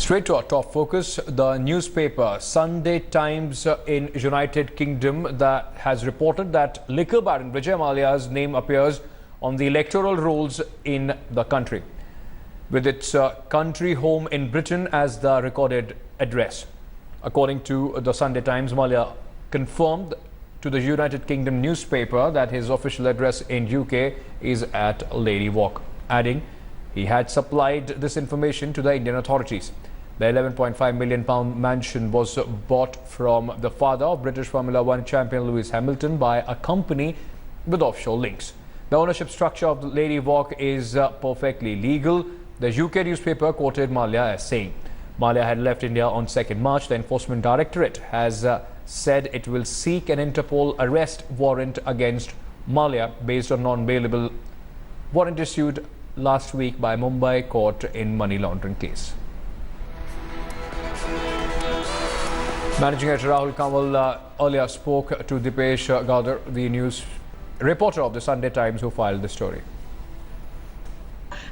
Straight to our top focus, the newspaper Sunday Times in United Kingdom that has reported that liquor baron Vijay Mallya's name appears on the electoral rolls in the country, with its country home in Britain as the recorded address. According to the Sunday Times, Mallya confirmed to the United Kingdom newspaper that his official address in UK is at Lady Walk, adding he had supplied this information to the Indian authorities. The £11.5 million mansion was bought from the father of British Formula One champion Lewis Hamilton by a company with offshore links. The ownership structure of the Lady Walk is perfectly legal, the UK newspaper quoted Mallya as saying. Mallya had left India on 2nd March. The Enforcement Directorate has said it will seek an Interpol arrest warrant against Mallya based on non-bailable warrant issued last week by Mumbai court in money laundering case. Managing editor Rahul Kanwal earlier spoke to Dipesh Gowder, the news reporter of the Sunday Times, who filed the story.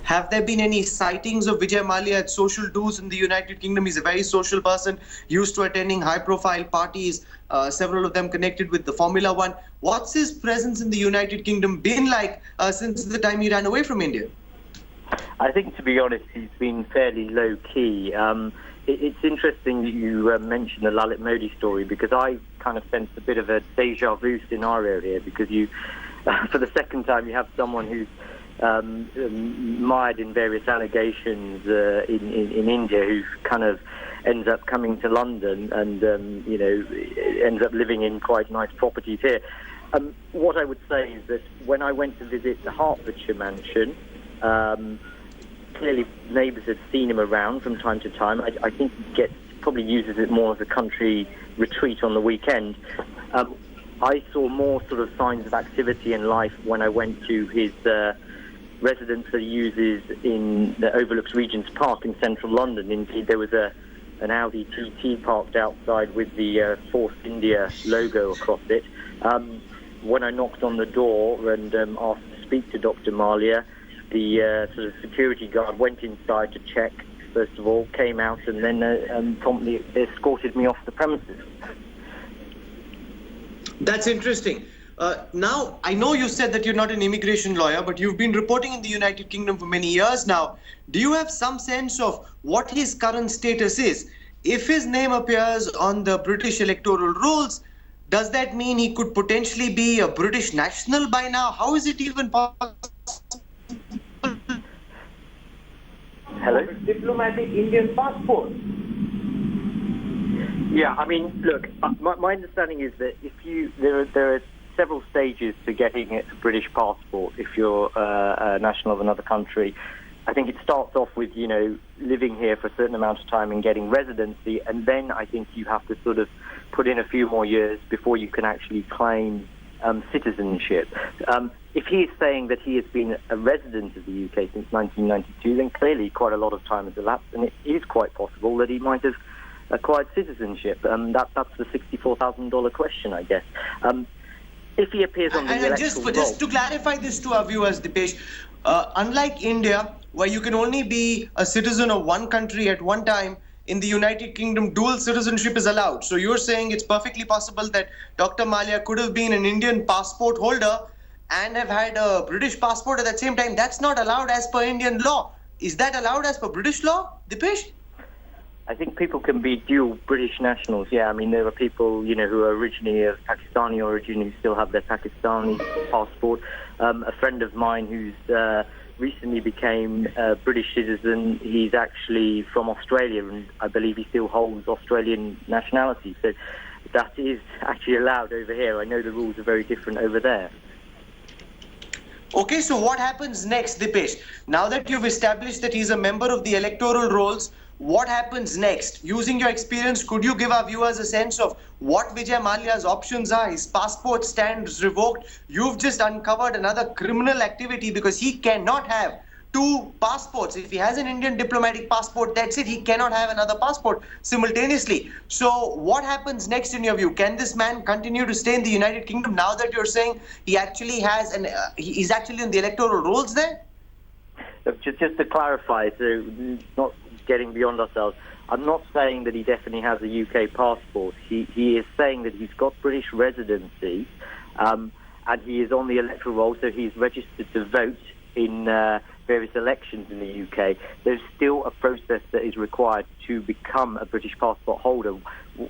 Have there been any sightings of Vijay Mallya at social do's in the United Kingdom? He's a very social person, used to attending high-profile parties, several of them connected with the Formula One. What's his presence in the United Kingdom been like since the time he ran away from India? I think, to be honest, he's been fairly low-key. It's interesting that you mentioned the Lalit Modi story, because I kind of sense a bit of a deja vu scenario here, because you, for the second time, you have someone who's mired in various allegations in India, who kind of ends up coming to London and ends up living in quite nice properties here. What I would say is that when I went to visit the Hertfordshire mansion, clearly neighbours had seen him around from time to time. I think he probably uses it more as a country retreat on the weekend. I saw more sort of signs of activity in life when I went to his residence that he uses in the overlooks Regent's Park in central London. Indeed, there was an Audi TT parked outside with the Force India logo across it. When I knocked on the door and asked to speak to Dr. Mallya, the sort of security guard went inside to check, first of all, came out, and then promptly escorted me off the premises. That's interesting. Now, I know you said that you're not an immigration lawyer, but you've been reporting in the United Kingdom for many years now. Do you have some sense of what his current status is? If his name appears on the British electoral rolls, does that mean he could potentially be a British national by now? How is it even possible? Hello? Diplomatic Indian passport. Yeah, I mean, look, my understanding is that there are several stages to getting a British passport if you're a national of another country. I think it starts off with, living here for a certain amount of time and getting residency, and then I think you have to sort of put in a few more years before you can actually claim citizenship. If he is saying that he has been a resident of the UK since 1992, then clearly quite a lot of time has elapsed, and it is quite possible that he might have acquired citizenship. That's the $64,000 question, I guess. If he appears on the electoral roll... Just to clarify this to our viewers, Dipesh, unlike India, where you can only be a citizen of one country at one time, in the United Kingdom, dual citizenship is allowed. So you're saying it's perfectly possible that Dr. Mallya could have been an Indian passport holder and have had a British passport at the same time. That's not allowed as per Indian law. Is that allowed as per British law, Dipesh? I think people can be dual British nationals, yeah. I mean, there are people, who are originally of Pakistani origin who still have their Pakistani passport. A friend of mine who's recently became a British citizen, he's actually from Australia, and I believe he still holds Australian nationality. So that is actually allowed over here. I know the rules are very different over there. Okay, so what happens next, Dipesh? Now that you've established that he's a member of the electoral rolls, what happens next? Using your experience, could you give our viewers a sense of what Vijay Mallya's options are? His passport stands revoked. You've just uncovered another criminal activity, because he cannot have two passports. If he has an Indian diplomatic passport, that's it. He cannot have another passport simultaneously. So what happens next in your view? Can this man continue to stay in the United Kingdom now that you're saying he actually has he's actually in the electoral rolls there? Just to clarify, so not getting beyond ourselves, I'm not saying that he definitely has a UK passport. He is saying that he's got British residency, and he is on the electoral roll, so he's registered to vote in various elections in the UK. There's still a process that is required to become a British passport holder.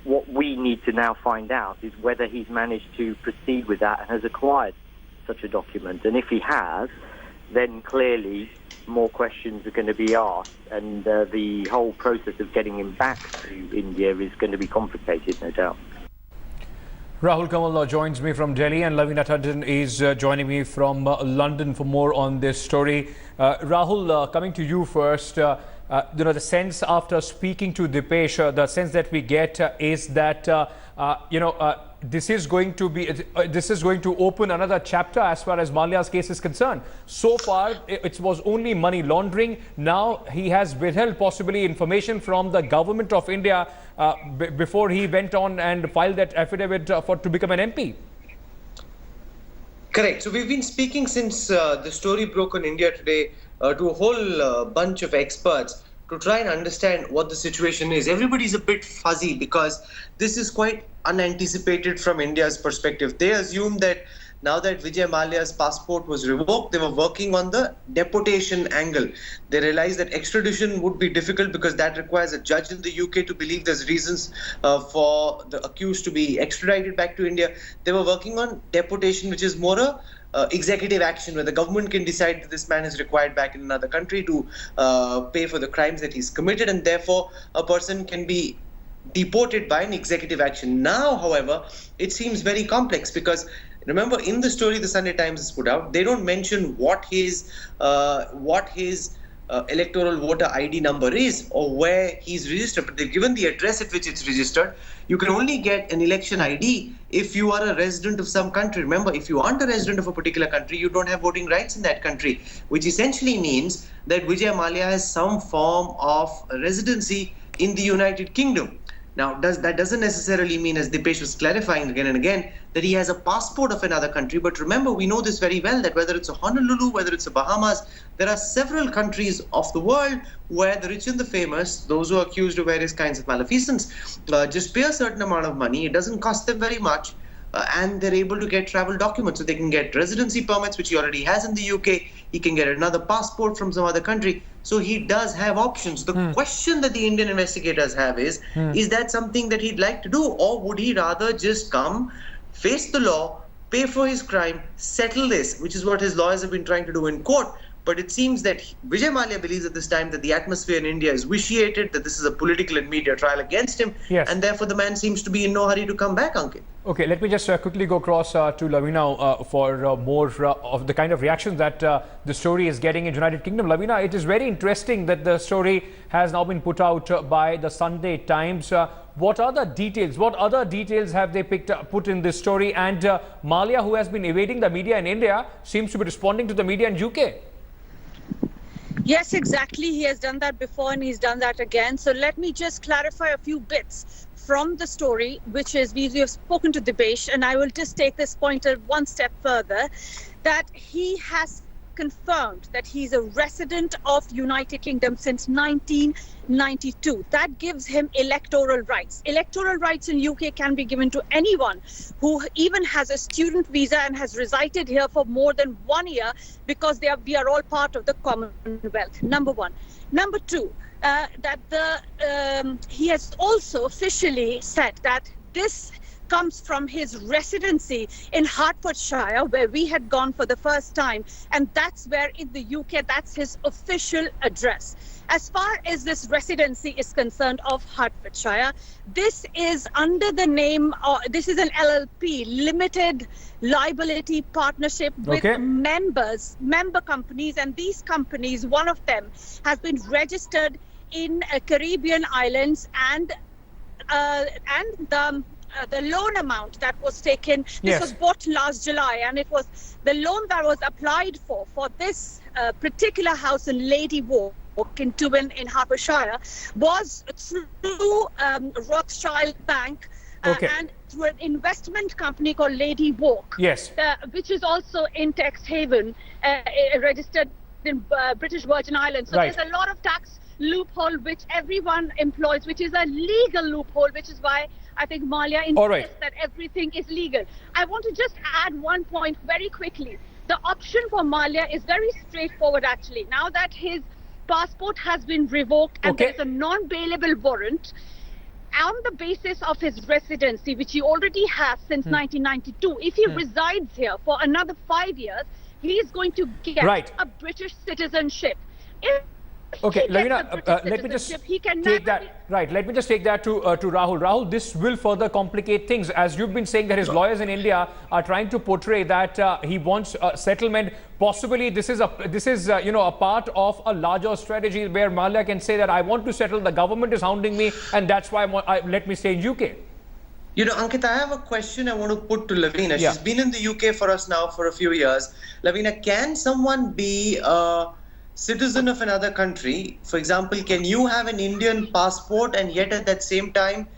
What we need to now find out is whether he's managed to proceed with that and has acquired such a document. And if he has, then clearly more questions are going to be asked, and the whole process of getting him back to India is going to be complicated, no doubt. Rahul Kamal joins me from Delhi, and Lavina Tandon is joining me from London for more on this story. Rahul, coming to you first, the sense after speaking to Dipesh, the sense that we get is that this is going to open another chapter as far as Mallya's case is concerned. So far, it was only money laundering. Now he has withheld possibly information from the government of India before he went on and filed that affidavit to become an MP. Correct. So we've been speaking since the story broke on India Today to a whole bunch of experts to try and understand what the situation is. Everybody's a bit fuzzy because this is quite unanticipated from India's perspective. They assume that now that Vijay Mallya's passport was revoked, they were working on the deportation angle. They realized that extradition would be difficult because that requires a judge in the UK to believe there's reasons for the accused to be extradited back to India. They were working on deportation, which is more a executive action where the government can decide that this man is required back in another country to pay for the crimes that he's committed, and therefore a person can be deported by an executive action. Now, however, it seems very complex because remember, in the story the Sunday Times has put out, they don't mention what his electoral voter ID number is or where he's registered, but they've given the address at which it's registered. You can only get an election ID if you are a resident of some country. Remember, if you aren't a resident of a particular country, you don't have voting rights in that country, which essentially means that Vijay Mallya has some form of residency in the United Kingdom. Now, that doesn't necessarily mean, as Dipesh was clarifying again and again, that he has a passport of another country. But remember, we know this very well, that whether it's a Honolulu, whether it's a Bahamas, there are several countries of the world where the rich and the famous, those who are accused of various kinds of malfeasance, just pay a certain amount of money. It doesn't cost them very much. And they're able to get travel documents. So they can get residency permits, which he already has in the UK. He can get another passport from some other country. So he does have options. The question that the Indian investigators have is that something that he'd like to do? Or would he rather just come, face the law, pay for his crime, settle this, which is what his lawyers have been trying to do in court. But it seems that Vijay Mallya believes at this time that the atmosphere in India is vitiated, that this is a political and media trial against him, and therefore the man seems to be in no hurry to come back, Ankit. Okay, let me just quickly go across to Lavina for more of the kind of reactions that the story is getting in United Kingdom. Lavina, it is very interesting that the story has now been put out by the Sunday Times. What are the details? What other details have they put in this story? And Mallya, who has been evading the media in India, seems to be responding to the media in UK. Yes, exactly. He has done that before and he's done that again. So let me just clarify a few bits from the story, which is we have spoken to Dipesh, and I will just take this pointer one step further, that he has confirmed that he's a resident of United Kingdom since 1992. That gives him electoral rights. Electoral rights in UK can be given to anyone who even has a student visa and has resided here for more than 1 year because we are all part of the Commonwealth. Number one. Number two, he has also officially said that this comes from his residency in Hertfordshire, where we had gone for the first time, and that's where in the UK that's his official address. As far as this residency is concerned of Hertfordshire, this is under the name, this is an LLP, limited liability partnership with member companies, and these companies, one of them has been registered in Caribbean islands, and the loan amount that was taken, this was bought last July, and it was the loan that was applied for this particular house in Lady Walk in Tuban in Hertfordshire was through Rothschild Bank and through an investment company called Lady Walk, which is also in Tax Haven, registered in British Virgin Islands. So there's a lot of tax loophole which everyone employs, which is a legal loophole, which is why I think Mallya All right. insists that everything is legal. I want to just add one point very quickly. The option for Mallya is very straightforward actually. Now that his passport has been revoked and Okay. there is a non-bailable warrant, on the basis of his residency, which he already has since 1992, if he resides here for another 5 years, he is going to get Right. a British citizenship. If Okay, he gets Lavina, a British let me just citizenship, he can take never that. Right, let me just take that to Rahul. Rahul, this will further complicate things, as you've been saying that his lawyers in India are trying to portray that he wants settlement. Possibly, this is a part of a larger strategy where Mallya can say that I want to settle. The government is hounding me, and that's why let me stay in UK. You know, Ankit, I have a question I want to put to Lavina. Yeah. She's been in the UK for us now for a few years. Lavina, can someone be a citizen of another country? For example, can you have an Indian passport and yet at that same time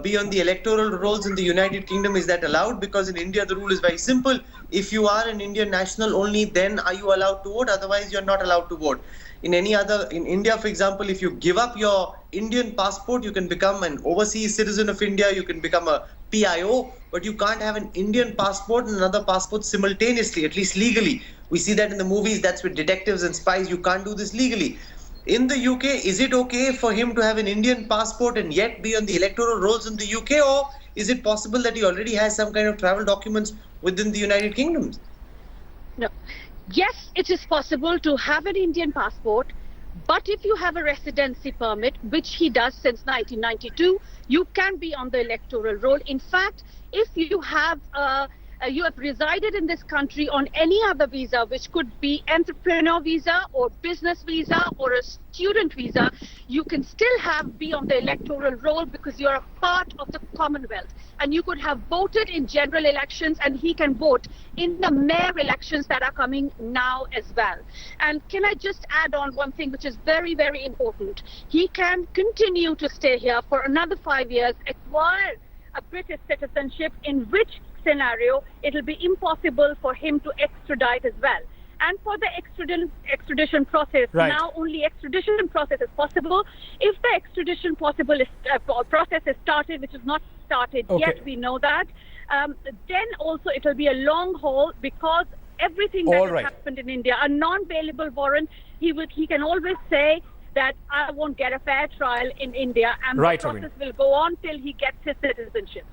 be on the electoral rolls in the United Kingdom? Is that allowed? Because in India, the rule is very simple. If you are an Indian national only, then are you allowed to vote? Otherwise, you're not allowed to vote. In India, for example, if you give up your Indian passport, you can become an overseas citizen of India, you can become a PIO, but you can't have an Indian passport and another passport simultaneously, at least legally. We see that in the movies, that's with detectives and spies, you can't do this legally. In the UK, is it okay for him to have an Indian passport and yet be on the electoral rolls in the UK, or is it possible that he already has some kind of travel documents within the United Kingdom? No. Yes, it is possible to have an Indian passport, but if you have a residency permit, which he does since 1992, you can be on the electoral roll. In fact, if you have resided in this country on any other visa, which could be entrepreneur visa or business visa or a student visa, you can still be on the electoral roll because you're a part of the Commonwealth. And you could have voted in general elections, and he can vote in the mayor elections that are coming now as well. And can I just add on one thing which is very, very important? He can continue to stay here for another 5 years, acquire a British citizenship, in which scenario it will be impossible for him to extradite as well. And for the extradition process, Right. now only extradition process is possible. If the extradition process is started, which is not started Okay. yet, we know that, then also it will be a long haul, because everything that All has right. happened in India, a non-bailable warrant, he can always say that I won't get a fair trial in India, and Right, the process Ravina. will go on till he gets his citizenship.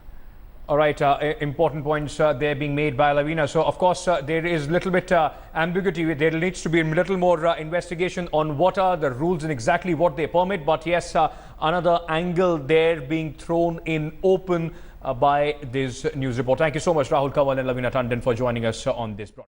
All right, important points there being made by Lavina. So, of course, there is a little bit ambiguity. There needs to be a little more investigation on what are the rules and exactly what they permit. But yes, another angle there being thrown in open by this news report. Thank you so much, Rahul Kanwal and Lavina Tandon, for joining us on this broadcast.